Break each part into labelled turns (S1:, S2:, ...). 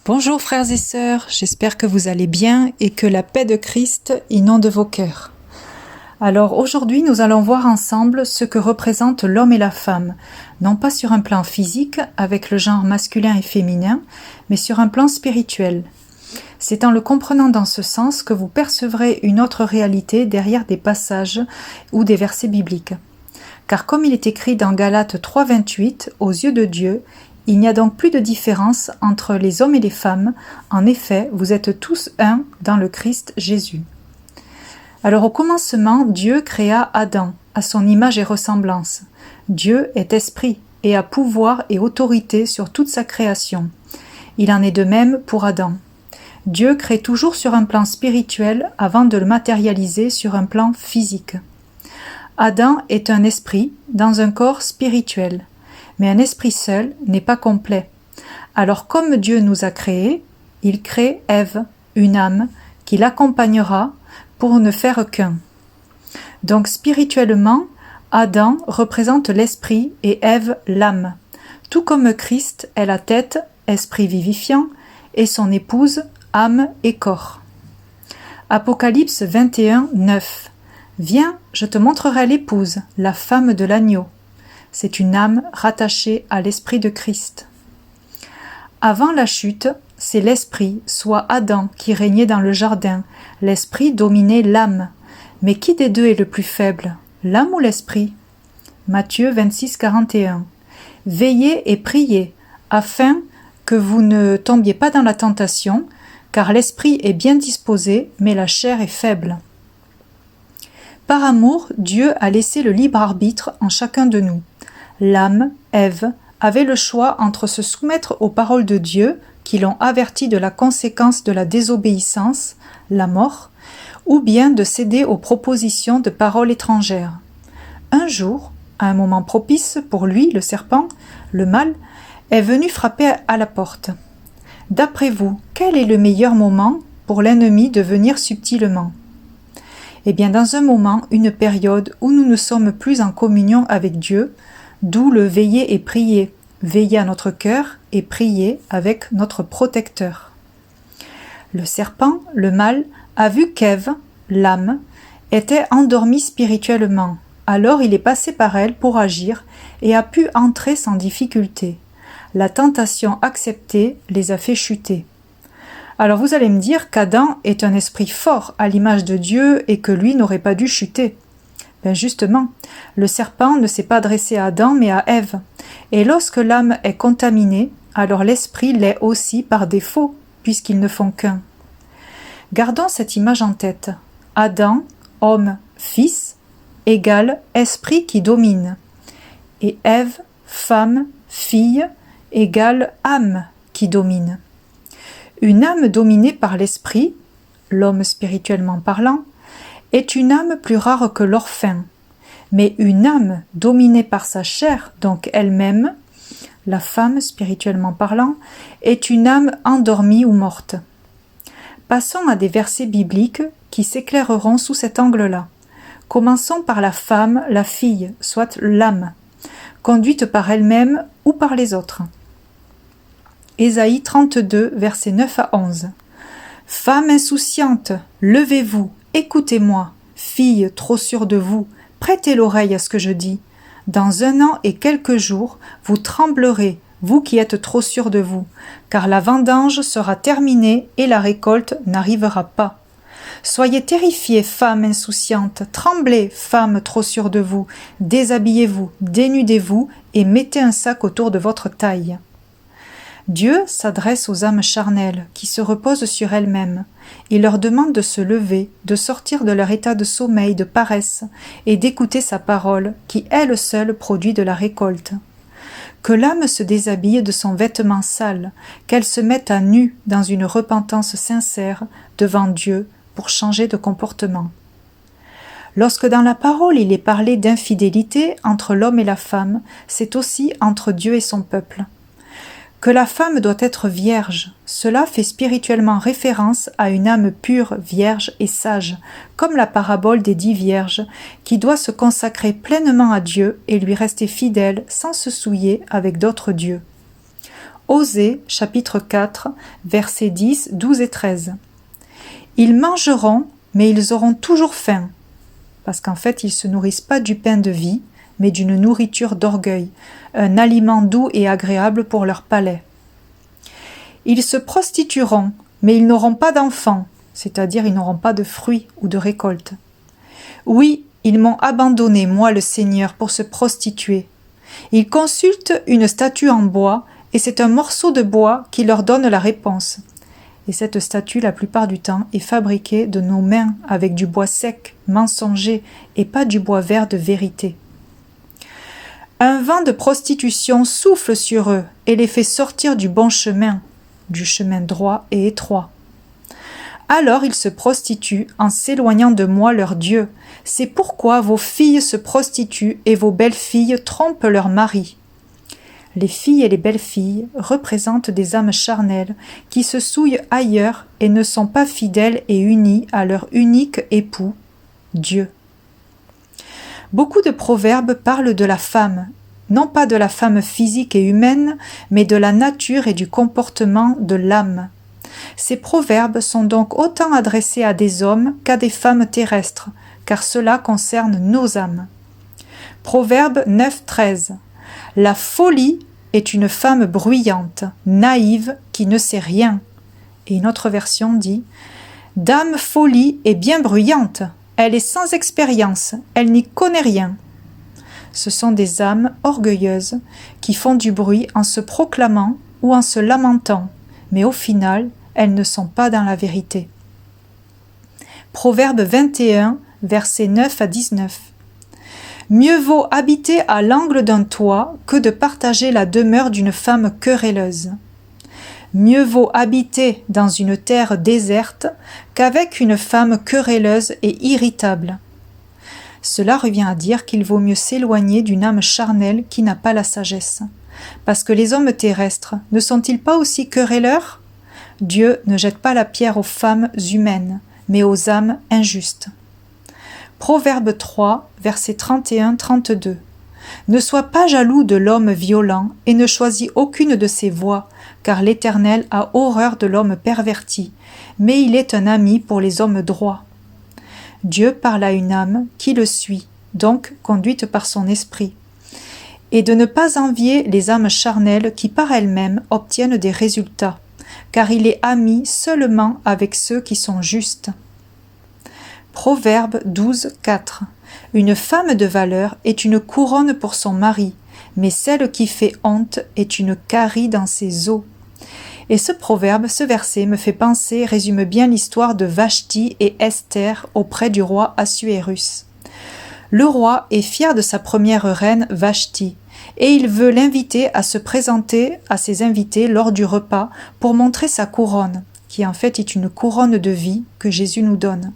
S1: Bonjour frères et sœurs, j'espère que vous allez bien et que la paix de Christ inonde vos cœurs. Alors aujourd'hui nous allons voir ensemble ce que représentent l'homme et la femme, non pas sur un plan physique avec le genre masculin et féminin, mais sur un plan spirituel. C'est en le comprenant dans ce sens que vous percevrez une autre réalité derrière des passages ou des versets bibliques. Car comme il est écrit dans Galates 3,28, aux yeux de Dieu, il n'y a donc plus de différence entre les hommes et les femmes. En effet, vous êtes tous un dans le Christ Jésus. Alors au commencement, Dieu créa Adam, à son image et ressemblance. Dieu est esprit et a pouvoir et autorité sur toute sa création. Il en est de même pour Adam. Dieu crée toujours sur un plan spirituel avant de le matérialiser sur un plan physique. Adam est un esprit dans un corps spirituel. Mais un esprit seul n'est pas complet. Alors comme Dieu nous a créés, il crée Ève, une âme, qui l'accompagnera pour ne faire qu'un. Donc spirituellement, Adam représente l'esprit et Ève l'âme. Tout comme Christ est la tête, esprit vivifiant, et son épouse, âme et corps. Apocalypse 21, 9. Viens, je te montrerai l'épouse, la femme de l'agneau. C'est une âme rattachée à l'esprit de Christ. Avant la chute, c'est l'esprit, soit Adam, qui régnait dans le jardin. L'esprit dominait l'âme. Mais qui des deux est le plus faible, l'âme ou l'esprit? Matthieu 26, 41. Veillez et priez, afin que vous ne tombiez pas dans la tentation, car l'esprit est bien disposé, mais la chair est faible. Par amour, Dieu a laissé le libre arbitre en chacun de nous. L'âme, Ève, avait le choix entre se soumettre aux paroles de Dieu, qui l'ont averti de la conséquence de la désobéissance, la mort, ou bien de céder aux propositions de paroles étrangères. Un jour, à un moment propice pour lui, le serpent, le mal, est venu frapper à la porte. D'après vous, quel est le meilleur moment pour l'ennemi de venir subtilement? Eh bien, dans un moment, une période où nous ne sommes plus en communion avec Dieu, d'où le veiller et prier, veiller à notre cœur et prier avec notre protecteur. Le serpent, le mal, a vu qu'Ève, l'âme, était endormie spirituellement. Alors il est passé par elle pour agir et a pu entrer sans difficulté. La tentation acceptée les a fait chuter. Alors vous allez me dire qu'Adam est un esprit fort à l'image de Dieu et que lui n'aurait pas dû chuter. Ben justement, le serpent ne s'est pas adressé à Adam mais à Ève. Et lorsque l'âme est contaminée, alors l'esprit l'est aussi par défaut, puisqu'ils ne font qu'un. Gardons cette image en tête. Adam, homme, fils, égale esprit qui domine. Et Ève, femme, fille, égale âme qui domine. Une âme dominée par l'esprit, l'homme spirituellement parlant, est une âme plus rare que l'orphin. Mais une âme dominée par sa chair, donc elle-même, la femme spirituellement parlant, est une âme endormie ou morte. Passons à des versets bibliques qui s'éclaireront sous cet angle-là. Commençons par la femme, la fille, soit l'âme, conduite par elle-même ou par les autres. Ésaïe 32, versets 9 à 11. Femme insouciante, levez-vous, écoutez-moi, fille trop sûre de vous, prêtez l'oreille à ce que je dis. Dans 1 an et quelques jours, vous tremblerez, vous qui êtes trop sûre de vous, car la vendange sera terminée et la récolte n'arrivera pas. Soyez terrifiées, femme insouciante, tremblez, femme trop sûre de vous, déshabillez-vous, dénudez-vous et mettez un sac autour de votre taille. Dieu s'adresse aux âmes charnelles qui se reposent sur elles-mêmes. Il leur demande de se lever, de sortir de leur état de sommeil, de paresse, et d'écouter sa parole, qui elle seule produit de la récolte. Que l'âme se déshabille de son vêtement sale, qu'elle se mette à nu dans une repentance sincère devant Dieu pour changer de comportement. Lorsque dans la parole il est parlé d'infidélité entre l'homme et la femme, c'est aussi entre Dieu et son peuple. Que la femme doit être vierge, cela fait spirituellement référence à une âme pure, vierge et sage, comme la parabole des 10 vierges, qui doit se consacrer pleinement à Dieu et lui rester fidèle sans se souiller avec d'autres dieux. Osée, chapitre 4, versets 10, 12 et 13. Ils mangeront, mais ils auront toujours faim, parce qu'en fait, ils ne se nourrissent pas du pain de vie, mais d'une nourriture d'orgueil, un aliment doux et agréable pour leur palais. Ils se prostitueront, mais ils n'auront pas d'enfants, c'est-à-dire ils n'auront pas de fruits ou de récoltes. Oui, ils m'ont abandonné, moi le Seigneur, pour se prostituer. Ils consultent une statue en bois, et c'est un morceau de bois qui leur donne la réponse. Et cette statue, la plupart du temps, est fabriquée de nos mains avec du bois sec, mensonger, et pas du bois vert de vérité. Un vent de prostitution souffle sur eux et les fait sortir du bon chemin, du chemin droit et étroit. Alors ils se prostituent en s'éloignant de moi leur Dieu. C'est pourquoi vos filles se prostituent et vos belles-filles trompent leurs maris. Les filles et les belles-filles représentent des âmes charnelles qui se souillent ailleurs et ne sont pas fidèles et unies à leur unique époux, Dieu. Beaucoup de proverbes parlent de la femme, non pas de la femme physique et humaine, mais de la nature et du comportement de l'âme. Ces proverbes sont donc autant adressés à des hommes qu'à des femmes terrestres, car cela concerne nos âmes. Proverbe 9:13. La folie est une femme bruyante, naïve, qui ne sait rien. Et une autre version dit « Dame folie est bien bruyante, elle est sans expérience, elle n'y connaît rien. » Ce sont des âmes orgueilleuses qui font du bruit en se proclamant ou en se lamentant, mais au final, elles ne sont pas dans la vérité. Proverbe 21, versets 9 à 19. Mieux vaut habiter à l'angle d'un toit que de partager la demeure d'une femme querelleuse. Mieux vaut habiter dans une terre déserte qu'avec une femme querelleuse et irritable. Cela revient à dire qu'il vaut mieux s'éloigner d'une âme charnelle qui n'a pas la sagesse. Parce que les hommes terrestres ne sont-ils pas aussi querelleurs ? Dieu ne jette pas la pierre aux femmes humaines, mais aux âmes injustes. Proverbe 3, versets 31-32. Ne sois pas jaloux de l'homme violent et ne choisis aucune de ses voies, car l'Éternel a horreur de l'homme perverti, mais il est un ami pour les hommes droits. Dieu parle à une âme qui le suit, donc conduite par son esprit, et de ne pas envier les âmes charnelles qui par elles-mêmes obtiennent des résultats, car il est ami seulement avec ceux qui sont justes. Proverbe 12, 4. Une femme de valeur est une couronne pour son mari, mais celle qui fait honte est une carie dans ses os. Et ce proverbe, ce verset me fait penser, résume bien l'histoire de Vashti et Esther auprès du roi Assuérus. Le roi est fier de sa première reine Vashti, et il veut l'inviter à se présenter à ses invités lors du repas pour montrer sa couronne, qui en fait est une couronne de vie que Jésus nous donne.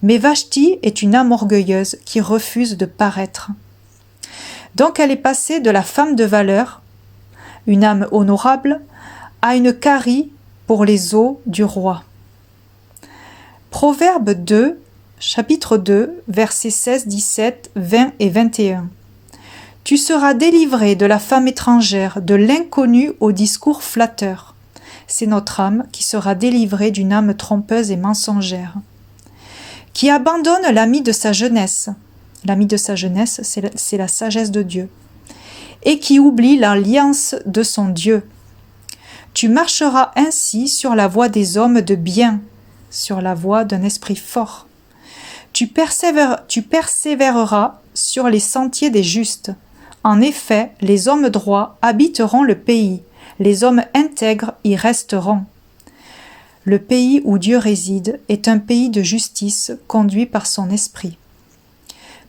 S1: Mais Vashti est une âme orgueilleuse qui refuse de paraître. Donc elle est passée de la femme de valeur, une âme honorable, à une carie pour les os du roi. Proverbe 2, chapitre 2, versets 16, 17, 20 et 21. Tu seras délivré de la femme étrangère, de l'inconnu au discours flatteur. C'est notre âme qui sera délivrée d'une âme trompeuse et mensongère. Qui abandonne l'ami de sa jeunesse. L'ami de sa jeunesse, c'est la sagesse de Dieu. Et qui oublie l'alliance de son Dieu. Tu marcheras ainsi sur la voie des hommes de bien, sur la voie d'un esprit fort. Tu persévéreras sur les sentiers des justes. En effet, les hommes droits habiteront le pays, les hommes intègres y resteront. Le pays où Dieu réside est un pays de justice conduit par son esprit.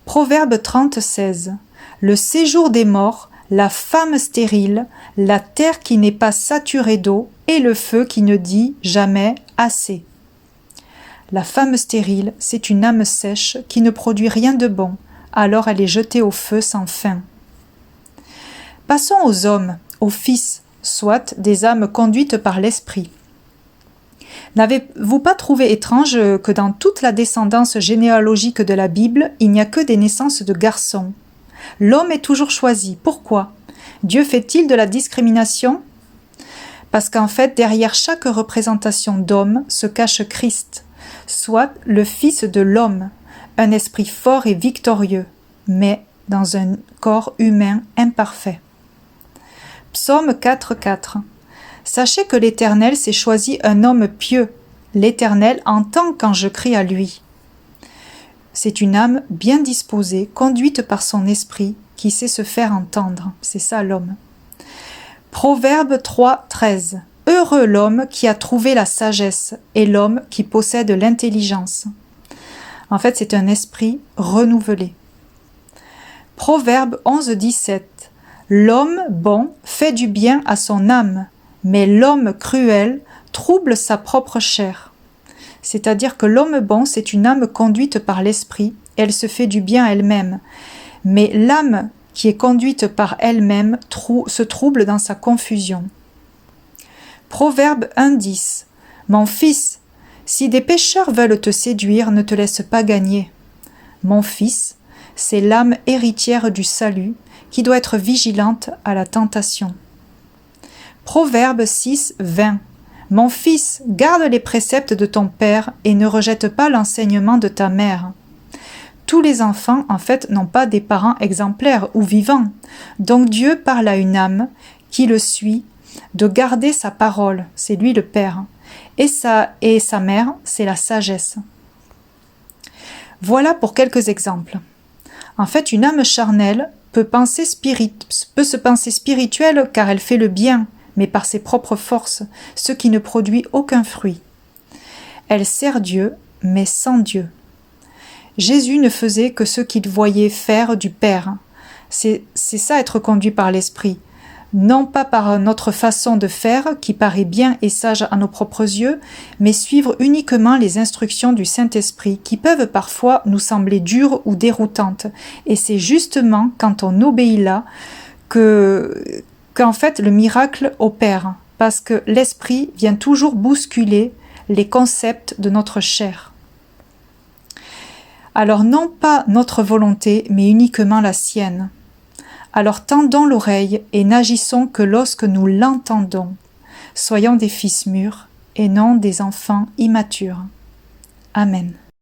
S1: Proverbe 30, 16. Le séjour des morts, la femme stérile, la terre qui n'est pas saturée d'eau et le feu qui ne dit jamais assez. La femme stérile, c'est une âme sèche qui ne produit rien de bon, alors elle est jetée au feu sans fin. Passons aux hommes, aux fils, soit des âmes conduites par l'esprit. N'avez-vous pas trouvé étrange que dans toute la descendance généalogique de la Bible, il n'y a que des naissances de garçons ? L'homme est toujours choisi. Pourquoi ? Dieu fait-il de la discrimination ? Parce qu'en fait, derrière chaque représentation d'homme se cache Christ, soit le Fils de l'homme, un esprit fort et victorieux, mais dans un corps humain imparfait. Psaume 4,4. Sachez que l'Éternel s'est choisi un homme pieux. L'Éternel entend quand je crie à lui. C'est une âme bien disposée, conduite par son esprit, qui sait se faire entendre. C'est ça l'homme. Proverbe 3,13. Heureux l'homme qui a trouvé la sagesse et l'homme qui possède l'intelligence. En fait, c'est un esprit renouvelé. Proverbe 11,17. L'homme bon fait du bien à son âme, mais l'homme cruel trouble sa propre chair. C'est-à-dire que l'homme bon, c'est une âme conduite par l'esprit, elle se fait du bien elle-même. Mais l'âme qui est conduite par elle-même se trouble dans sa confusion. Proverbe 1,10. Mon fils, si des pécheurs veulent te séduire, ne te laisse pas gagner. Mon fils, c'est l'âme héritière du salut qui doit être vigilante à la tentation. Proverbe 6,20. Mon fils, garde les préceptes de ton père et ne rejette pas l'enseignement de ta mère. Tous les enfants, en fait, n'ont pas des parents exemplaires ou vivants. Donc Dieu parle à une âme qui le suit de garder sa parole, c'est lui le père. Et sa mère, c'est la sagesse. Voilà pour quelques exemples. En fait, une âme charnelle peut se penser spirituelle car elle fait le bien, mais par ses propres forces, ce qui ne produit aucun fruit. Elle sert Dieu, mais sans Dieu. Jésus ne faisait que ce qu'il voyait faire du Père. C'est ça être conduit par l'Esprit. Non pas par notre façon de faire, qui paraît bien et sage à nos propres yeux, mais suivre uniquement les instructions du Saint-Esprit, qui peuvent parfois nous sembler dures ou déroutantes. Et c'est justement quand on obéit là qu'en fait le miracle opère, parce que l'Esprit vient toujours bousculer les concepts de notre chair. Alors non pas notre volonté, mais uniquement la sienne. Alors tendons l'oreille et n'agissons que lorsque nous l'entendons. Soyons des fils mûrs et non des enfants immatures. Amen.